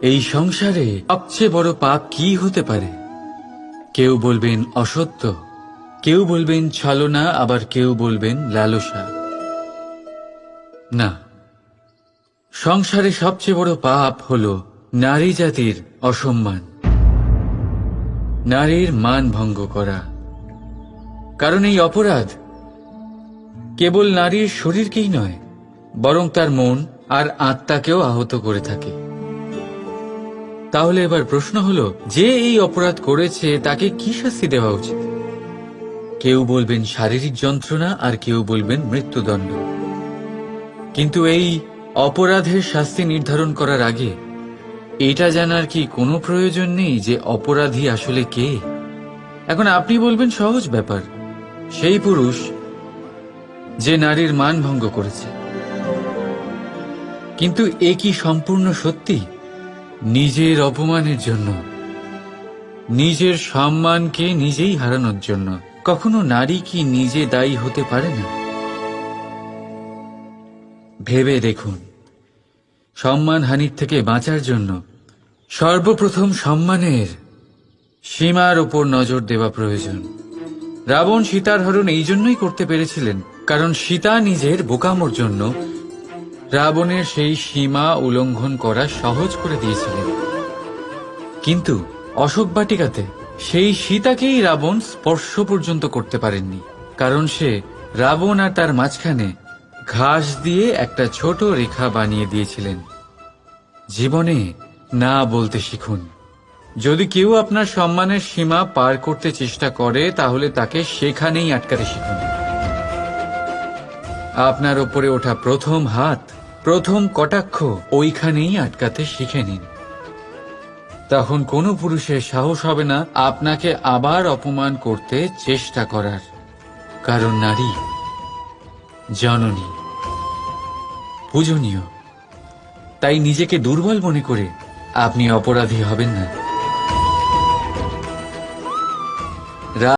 এই সংসারে সবচেয়ে বড় পাপ কি হতে পারে? কেউ বলবেন অসত্য, কেউ বলবেন ছলনা, আবার কেউ বলবেন লালসা। না, সংসারে সবচেয়ে বড় পাপ হল নারী জাতির অসম্মান, নারীর মান ভঙ্গ করা। কারণ এই অপরাধ কেবল নারীর শরীরকেই নয়, বরং তার মন আর আত্মাকেও আহত করে থাকে। তাহলে এবার প্রশ্ন হলো, যে এই অপরাধ করেছে তাকে কি শাস্তি দেওয়া উচিত? কেউ বলবেন শারীরিক যন্ত্রণা, আর কেউ বলবেন মৃত্যুদণ্ড। কিন্তু এই অপরাধের শাস্তি নির্ধারণ করার আগে এটা জানার কি কোনো প্রয়োজন নেই যে অপরাধী আসলে কে? এখন আপনি বলবেন সহজ ব্যাপার, সেই পুরুষ যে নারীর মান ভঙ্গ করেছে। কিন্তু এ কি সম্পূর্ণ সত্যি? নিজের অপমানের জন্য, নিজের সম্মানকে নিজেই হারানোর জন্য কখনো নারী কি নিজে দায়ী হতে পারে না? ভেবে দেখুন, সম্মানহানির থেকে বাঁচার জন্য সর্বপ্রথম সম্মানের সীমার ওপর নজর দেওয়া প্রয়োজন। রাবণ সীতার হরণ এই জন্যই করতে পেরেছিলেন কারণ সীতা নিজের বোকামোর জন্য রাবণের সেই সীমা উল্লঙ্ঘন করা সহজ করে দিয়েছিলেন। কিন্তু অশোক বাটিকাতে সেই সীতাকেই রাবণ স্পর্শ পর্যন্ত করতে পারেননি, কারণ সে রাবণ আর তার মাঝখানে ঘাস দিয়ে একটা ছোট রেখা বানিয়ে দিয়েছিলেন। জীবনে না বলতে শিখুন। যদি কেউ আপনার সম্মানের সীমা পার করতে চেষ্টা করে তাহলে তাকে সেখানেই আটকাতে শিখুন। আপনার ওপরে ওঠা প্রথম হাত, প্রথম কটাক্ষ ওইখানেই আটকাতে শিখে নিন। তখন কোনো পুরুষের সাহস হবে না আপনাকে আবার অপমান করতে চেষ্টা করার, কারণ নারী জননী, পূজনীয়। তাই নিজেকে দুর্বল মনে করে আপনি অপরাধী হবেন না।